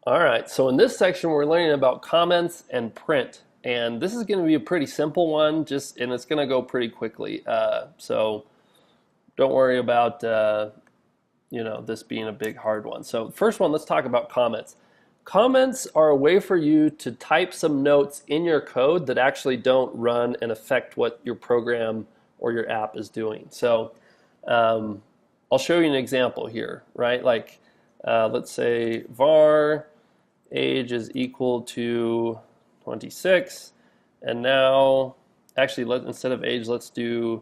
All right, so in this section, we're learning about comments and print. And this is going to be a pretty simple one, and it's going to go pretty quickly. So don't worry about this being a big hard one. So first one, let's talk about comments. Comments are a way for you to type some notes in your code that actually don't run and affect what your program or your app is doing. So I'll show you an example here, right? Like let's say var age is equal to 26, and now actually instead of age, let's do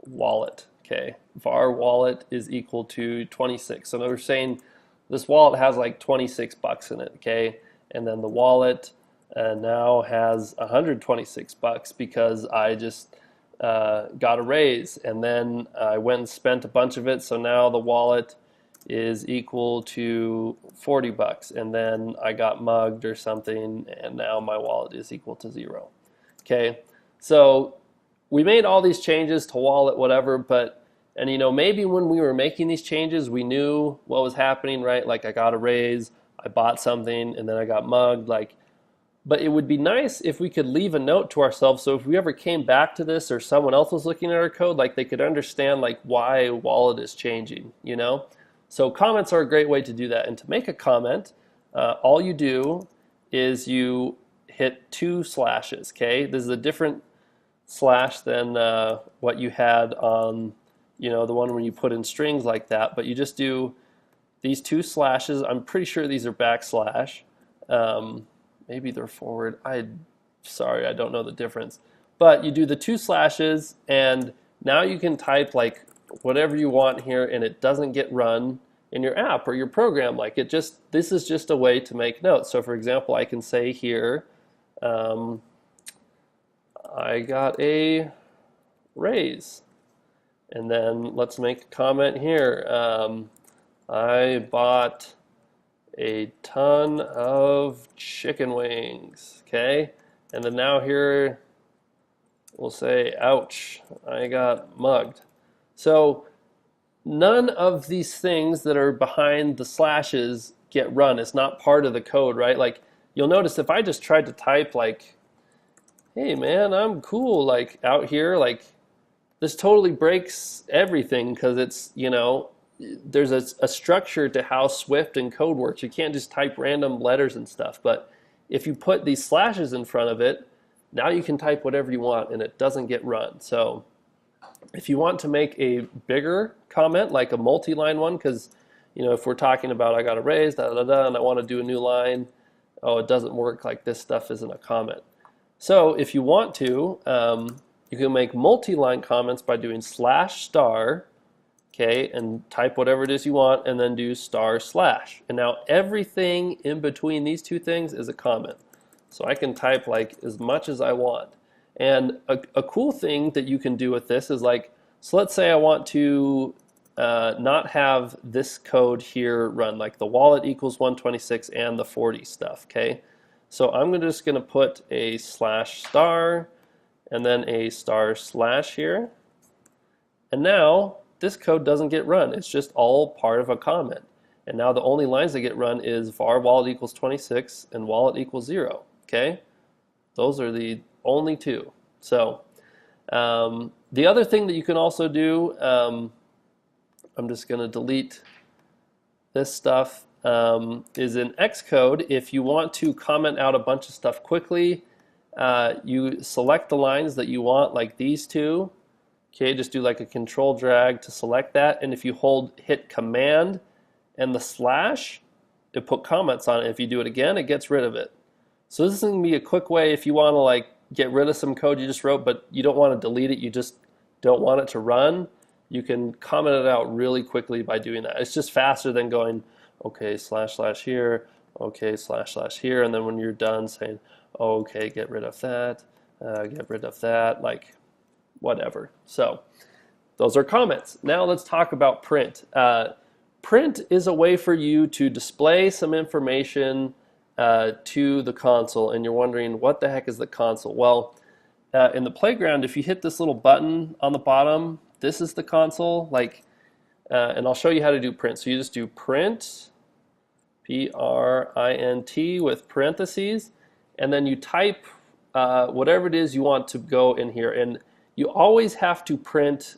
wallet. Okay, var wallet is equal to 26. So we're saying this wallet has like 26 bucks in it. Okay, and then the wallet now has 126 bucks because I just got a raise, and then I went and spent a bunch of it. So now the wallet is equal to 40 bucks, and then I got mugged or something, and now my wallet is equal to 0. Okay, so we made all these changes to wallet, whatever, and maybe when we were making these changes, we knew what was happening, right? Like I got a raise, I bought something, and then I got mugged, but it would be nice if we could leave a note to ourselves, so if we ever came back to this or someone else was looking at our code, like they could understand like why wallet is changing, So comments are a great way to do that. And to make a comment, all you do is you hit 2 slashes, okay? This is a different slash than what you had on, the one when you put in strings like that, but you just do these 2 slashes. I'm pretty sure these are backslash. Maybe they're forward. Sorry, I don't know the difference. But you do the 2 slashes, and now you can type like whatever you want here, and it doesn't get run in your app or your program. This is just a way to make notes. So for example, I can say here, I got a raise. And then let's make a comment here. I bought a ton of chicken wings, okay? And then now here we'll say, ouch, I got mugged. So none of these things that are behind the slashes get run. It's not part of the code, right? Like you'll notice if I just tried to type like, hey man, I'm cool, like out here, like this totally breaks everything because it's, there's a structure to how Swift and code works. You can't just type random letters and stuff. But if you put these slashes in front of it, now you can type whatever you want and it doesn't get run. So if you want to make a bigger comment, like a multi-line one, because if we're talking about I got a raise, da da da, and I want to do a new line, oh, it doesn't work. Like this stuff isn't a comment. So if you want to, you can make multi-line comments by doing /*, okay, and type whatever it is you want, and then do */. And now everything in between these 2 things is a comment. So I can type like as much as I want. And a cool thing that you can do with this is like, so let's say I want to not have this code here run, like the wallet equals 126 and the 40 stuff, okay? So I'm just going to put a /* and then a */ here. And now this code doesn't get run. It's just all part of a comment. And now the only lines that get run is var wallet equals 26 and wallet equals 0, okay? Those are the only 2. So the other thing that you can also do, I'm just going to delete this stuff, is in Xcode. If you want to comment out a bunch of stuff quickly, you select the lines that you want, like these 2. Okay, just do like a control drag to select that, and if you hit command and the slash, it put comments on it. If you do it again, it gets rid of it. So this is going to be a quick way if you want to like get rid of some code you just wrote, but you don't want to delete it, you just don't want it to run. You can comment it out really quickly by doing that. It's just faster than going, okay, // here, okay, // here, and then when you're done saying, oh, okay, get rid of that, like whatever. So those are comments. Now let's talk about print. Print is a way for you to display some information to the console, and you're wondering what the heck is the console? Well, in the playground, if you hit this little button on the bottom, this is the console. Like and I'll show you how to do print. So you just do print, P-R-I-N-T with parentheses, and then you type whatever it is you want to go in here. And you always have to print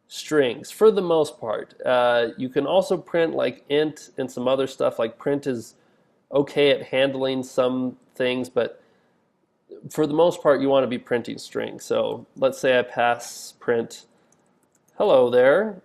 strings for the most part. You can also print like int and some other stuff. Like print is okay at handling some things, but for the most part you want to be printing strings. So let's say I pass print hello there.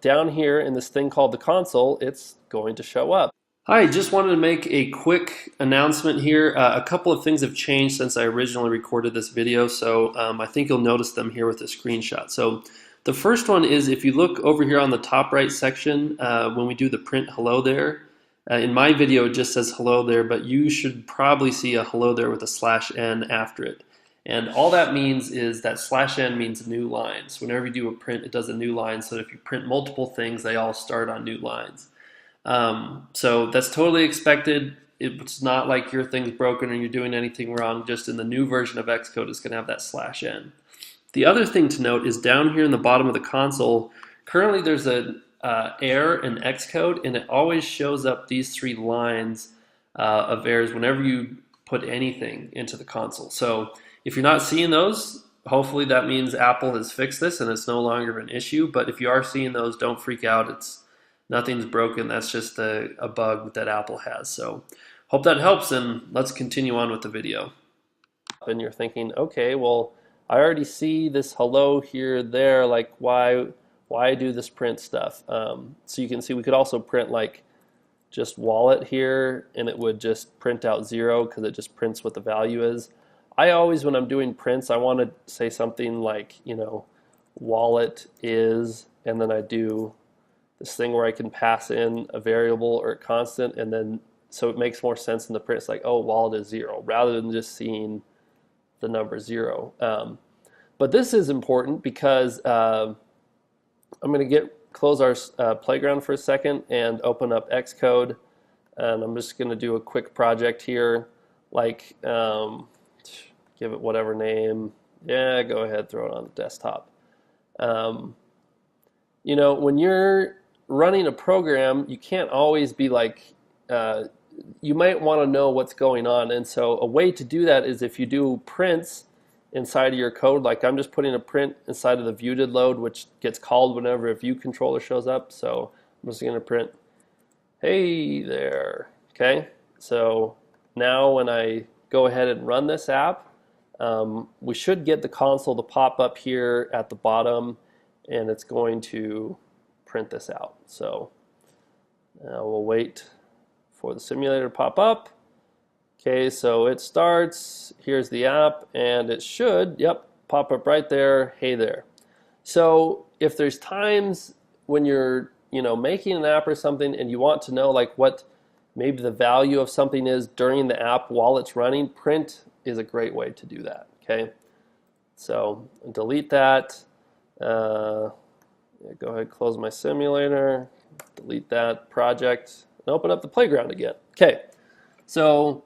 Down here in this thing called the console, it's going to show up. Hi, just wanted to make a quick announcement here. A couple of things have changed since I originally recorded this video, so I think you'll notice them here with the screenshot. So the first one is, if you look over here on the top right section, when we do the print hello there, in my video it just says hello there, but you should probably see a hello there with a /n after it. And all that means is that /n means new lines. Whenever you do a print, it does a new line, so if you print multiple things, they all start on new lines. So that's totally expected. It's not like your thing's broken or you're doing anything wrong. Just in the new version of Xcode, it's going to have that /n. The other thing to note is down here in the bottom of the console, currently there's an error in Xcode, and it always shows up these 3 lines of errors whenever you put anything into the console. So if you're not seeing those, hopefully that means Apple has fixed this and it's no longer an issue. But if you are seeing those, don't freak out. Nothing's broken. That's just a bug that Apple has. So hope that helps, and let's continue on with the video. And you're thinking, okay, well, I already see this hello here, there, like why do this print stuff? So you can see we could also print like just wallet here, and it would just print out 0 because it just prints what the value is. I always, when I'm doing prints, I want to say something like, wallet is, and then I do this thing where I can pass in a variable or a constant, and then so it makes more sense in the print. It's like, oh, wallet is 0, rather than just seeing the number 0. But this is important because I'm going to close our playground for a second and open up Xcode, and I'm just going to do a quick project here, like give it whatever name. Yeah, go ahead, throw it on the desktop. When you're running a program, you can't always be like, you might want to know what's going on. And so a way to do that is if you do prints inside of your code, like I'm just putting a print inside of the view_did_load, which gets called whenever a view controller shows up. So I'm just going to print, hey there. Okay, so now when I go ahead and run this app, we should get the console to pop up here at the bottom, and it's going to print this out. So we'll wait for the simulator to pop up. Okay, so it starts. Here's the app, and it should, yep, pop up right there. Hey there. So if there's times when you're, making an app or something, and you want to know like what maybe the value of something is during the app while it's running, print is a great way to do that. Okay, so delete that. Go ahead, close my simulator, delete that project, and open up the playground again. Okay, so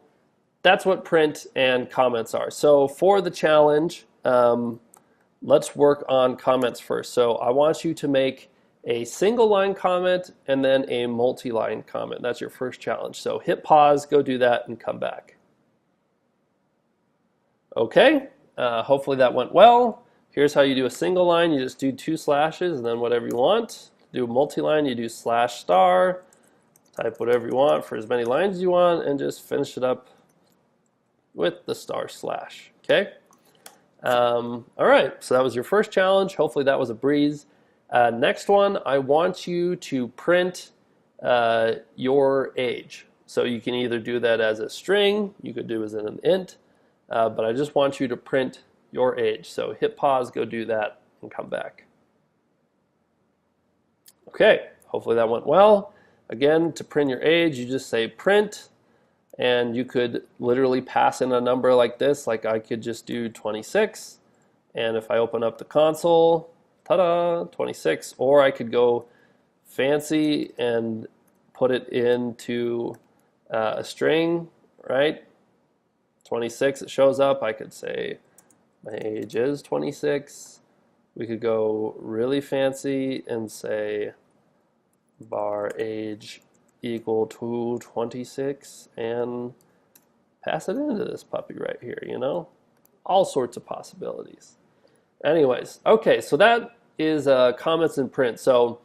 that's what print and comments are. So for the challenge, let's work on comments first. So I want you to make a single line comment and then a multi-line comment. That's your first challenge. So hit pause, go do that, and come back. Okay, hopefully that went well. Here's how you do a single line. You just do 2 slashes and then whatever you want. Do a multi-line, you do /*, type whatever you want for as many lines as you want, and just finish it up with the */. Okay? All right, so that was your first challenge. Hopefully that was a breeze. Next one, I want you to print your age. So you can either do that as a string, you could do it as an int, but I just want you to print your age. So hit pause, go do that, and come back. Okay, hopefully that went well. Again, to print your age, you just say print, and you could literally pass in a number like this. Like I could just do 26, and if I open up the console, ta-da, 26. Or I could go fancy and put it into a string, right? 26, it shows up. I could say my age is 26, We could go really fancy and say bar age equal to 26 and pass it into this puppy right here, you know? All sorts of possibilities. Anyways, okay, so that is comments in print. So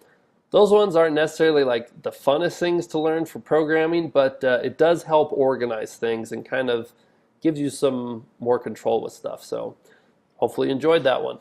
those ones aren't necessarily like the funnest things to learn for programming, but it does help organize things and kind of gives you some more control with stuff. So hopefully you enjoyed that one.